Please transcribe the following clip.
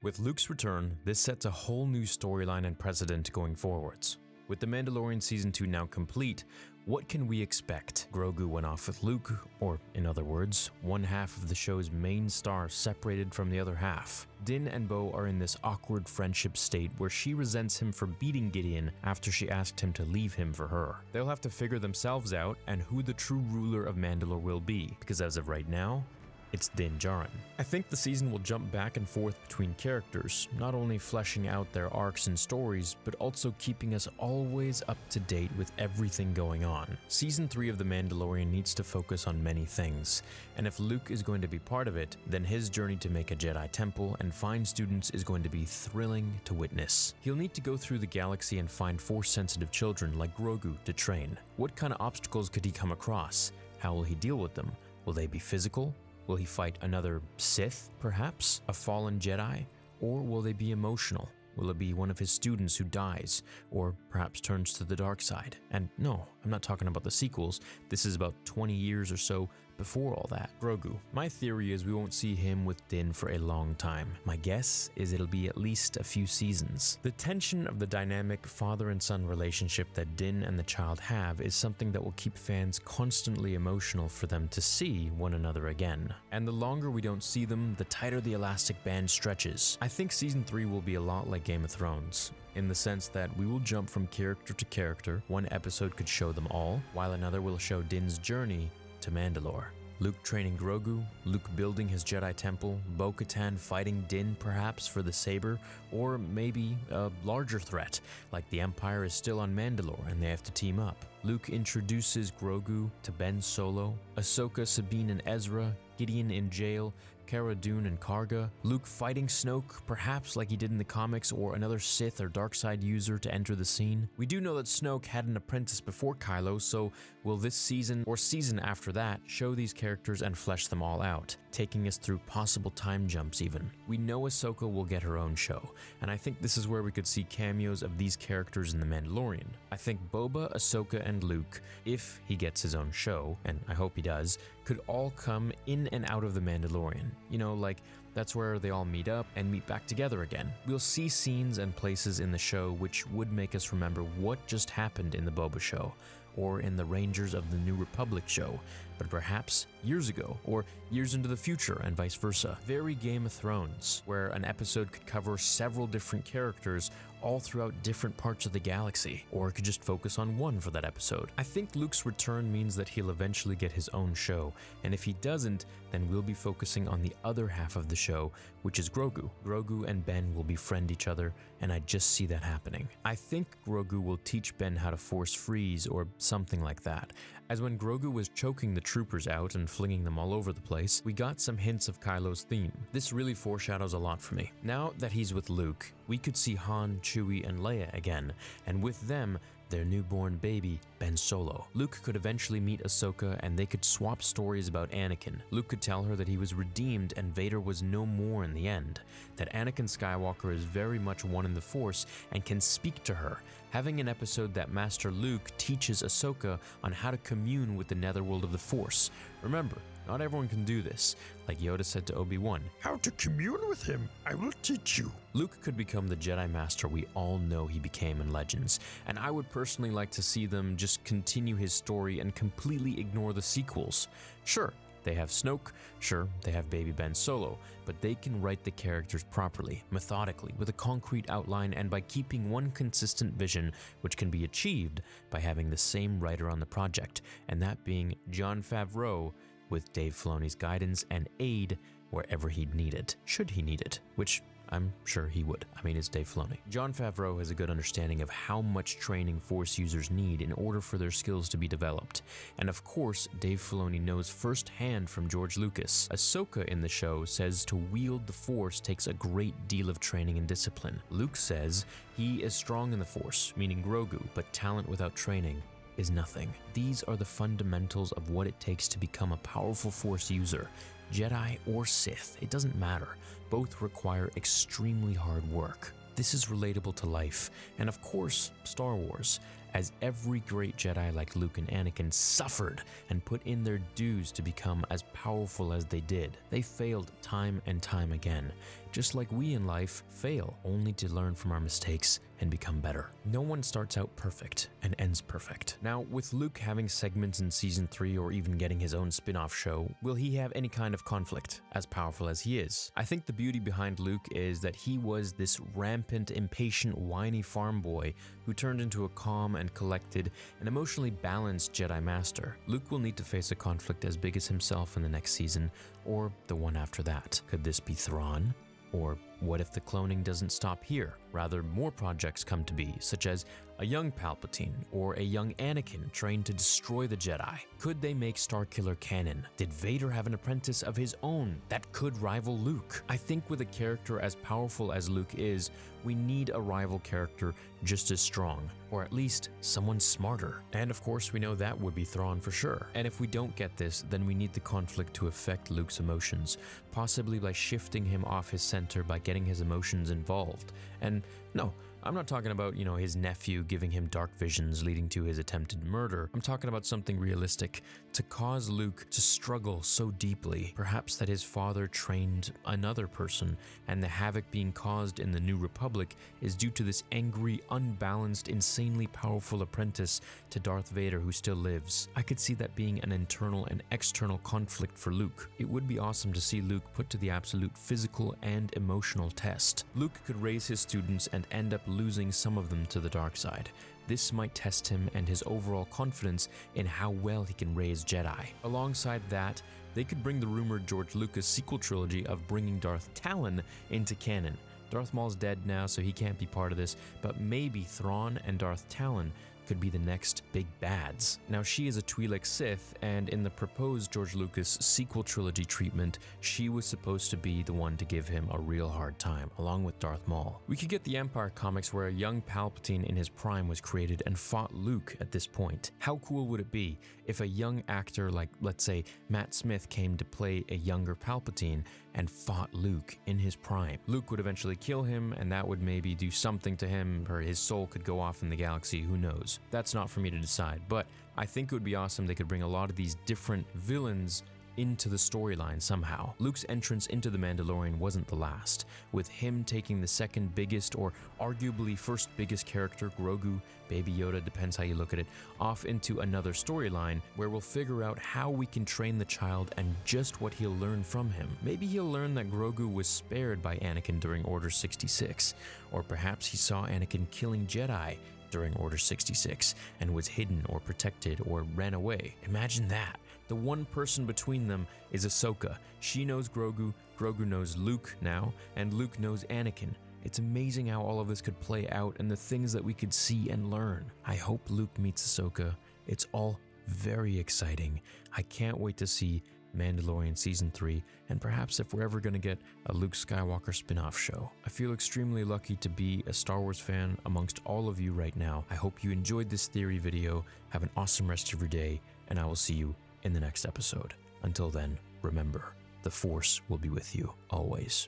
With Luke's return, this sets a whole new storyline and precedent going forwards. With The Mandalorian Season 2 now complete, what can we expect? Grogu went off with Luke, or in other words, one half of the show's main star separated from the other half. Din and Bo are in this awkward friendship state where she resents him for beating Gideon after she asked him to leave him for her. They'll have to figure themselves out and who the true ruler of Mandalore will be, because as of right now, it's Din Djarin. I think the season will jump back and forth between characters, not only fleshing out their arcs and stories, but also keeping us always up to date with everything going on. Season 3 of The Mandalorian needs to focus on many things, and if Luke is going to be part of it, then his journey to make a Jedi temple and find students is going to be thrilling to witness. He'll need to go through the galaxy and find Force-sensitive children like Grogu to train. What kind of obstacles could he come across? How will he deal with them? Will they be physical? Will he fight another Sith, perhaps? A fallen Jedi? Or will they be emotional? Will it be one of his students who dies, or perhaps turns to the dark side? And no, I'm not talking about the sequels. This is about 20 years or so before all that. Grogu. My theory is we won't see him with Din for a long time. My guess is it'll be at least a few seasons. The tension of the dynamic father and son relationship that Din and the child have is something that will keep fans constantly emotional for them to see one another again. And the longer we don't see them, the tighter the elastic band stretches. I think season 3 will be a lot like Game of Thrones, in the sense that we will jump from character to character. One episode could show them all, while another will show Din's journey to Mandalore. Luke training Grogu, Luke building his Jedi temple, Bo-Katan fighting Din perhaps for the saber, or maybe a larger threat, like the Empire is still on Mandalore and they have to team up. Luke introduces Grogu to Ben Solo, Ahsoka, Sabine and Ezra, Gideon in jail, Cara Dune and Karga, Luke fighting Snoke, perhaps like he did in the comics, or another Sith or Darkseid user to enter the scene. We do know that Snoke had an apprentice before Kylo, so will this season or season after that show these characters and flesh them all out, taking us through possible time jumps even. We know Ahsoka will get her own show, and I think this is where we could see cameos of these characters in The Mandalorian. I think Boba, Ahsoka, and Luke, if he gets his own show, and I hope he does, could all come in and out of The Mandalorian. You know, like, that's where they all meet up and meet back together again. We'll see scenes and places in the show which would make us remember what just happened in the Boba show, or in the Rangers of the New Republic show, but perhaps years ago, or years into the future, and vice versa. Very Game of Thrones, where an episode could cover several different characters all throughout different parts of the galaxy, or it could just focus on one for that episode. I think Luke's return means that he'll eventually get his own show, and if he doesn't, then we'll be focusing on the other half of the show, which is Grogu. Grogu and Ben will befriend each other, and I just see that happening. I think Grogu will teach Ben how to force freeze or something like that, as when Grogu was choking the troopers out and flinging them all over the place, we got some hints of Kylo's theme. This really foreshadows a lot for me. Now that he's with Luke, we could see Han, Chewie, and Leia again, and with them, their newborn baby, Ben Solo. Luke could eventually meet Ahsoka and they could swap stories about Anakin. Luke could tell her that he was redeemed and Vader was no more in the end, that Anakin Skywalker is very much one in the Force and can speak to her, having an episode that Master Luke teaches Ahsoka on how to commune with the netherworld of the Force. Remember, not everyone can do this. Like Yoda said to Obi-Wan, "How to commune with him, I will teach you." Luke could become the Jedi Master we all know he became in Legends, and I would personally like to see them just continue his story and completely ignore the sequels. Sure, they have Snoke, sure, they have baby Ben Solo, but they can write the characters properly, methodically, with a concrete outline and by keeping one consistent vision, which can be achieved by having the same writer on the project, and that being Jon Favreau, with Dave Filoni's guidance and aid wherever he'd need it, should he need it, which I'm sure he would. I mean, it's Dave Filoni. Jon Favreau has a good understanding of how much training Force users need in order for their skills to be developed. And of course, Dave Filoni knows firsthand from George Lucas. Ahsoka in the show says to wield the Force takes a great deal of training and discipline. Luke says he is strong in the Force, meaning Grogu, but talent without training is nothing. These are the fundamentals of what it takes to become a powerful Force user. Jedi or Sith, it doesn't matter. Both require extremely hard work. This is relatable to life, and of course, Star Wars. as every great Jedi like Luke and Anakin suffered and put in their dues to become as powerful as they did. They failed time and time again, just like we in life fail, only to learn from our mistakes and become better. No one starts out perfect and ends perfect. Now, with Luke having segments in Season 3 or even getting his own spin-off show, will he have any kind of conflict, as powerful as he is? I think the beauty behind Luke is that he was this rampant, impatient, whiny farm boy who turned into a calm and collected and emotionally balanced Jedi Master. Luke will need to face a conflict as big as himself in the next season, or the one after that. Could this be Thrawn? Or what if the cloning doesn't stop here? Rather, more projects come to be, such as a young Palpatine or a young Anakin trained to destroy the Jedi. Could they make Starkiller canon? Did Vader have an apprentice of his own that could rival Luke? I think with a character as powerful as Luke is, we need a rival character just as strong, or at least someone smarter. And of course, we know that would be Thrawn for sure. And if we don't get this, then we need the conflict to affect Luke's emotions, possibly by shifting him off his center by getting his emotions involved. And no, I'm not talking about, his nephew giving him dark visions leading to his attempted murder. I'm talking about something realistic to cause Luke to struggle so deeply. Perhaps that his father trained another person, and the havoc being caused in the New Republic is due to this angry, unbalanced, insanely powerful apprentice to Darth Vader who still lives. I could see that being an internal and external conflict for Luke. It would be awesome to see Luke put to the absolute physical and emotional test. Luke could raise his students and end up losing some of them to the dark side. This might test him and his overall confidence in how well he can raise Jedi. Alongside that, they could bring the rumored George Lucas sequel trilogy of bringing Darth Talon into canon. Darth Maul's dead now, so he can't be part of this, but maybe Thrawn and Darth Talon could be the next big bads. Now, she is a Twi'lek Sith, and in the proposed George Lucas sequel trilogy treatment, she was supposed to be the one to give him a real hard time, along with Darth Maul. We could get the Empire comics where a young Palpatine in his prime was created and fought Luke at this point. How cool would it be if a young actor like, let's say, Matt Smith came to play a younger Palpatine and fought Luke in his prime? Luke would eventually kill him, and that would maybe do something to him, or his soul could go off in the galaxy, who knows? That's not for me to decide, but I think it would be awesome they could bring a lot of these different villains into the storyline somehow. Luke's entrance into The Mandalorian wasn't the last, with him taking the second biggest or arguably first biggest character, Grogu, Baby Yoda, depends how you look at it, off into another storyline where we'll figure out how we can train the child and just what he'll learn from him. Maybe he'll learn that Grogu was spared by Anakin during Order 66, or perhaps he saw Anakin killing Jedi during Order 66 and was hidden or protected or ran away. Imagine that. The one person between them is Ahsoka. She knows Grogu, Grogu knows Luke now, and Luke knows Anakin. It's amazing how all of this could play out and the things that we could see and learn. I hope Luke meets Ahsoka. It's all very exciting. I can't wait to see Mandalorian Season 3, and perhaps if we're ever going to get a Luke Skywalker spin-off show. I feel extremely lucky to be a Star Wars fan amongst all of you right now. I hope you enjoyed this theory video. Have an awesome rest of your day, and I will see you in the next episode. Until then, remember, the Force will be with you always.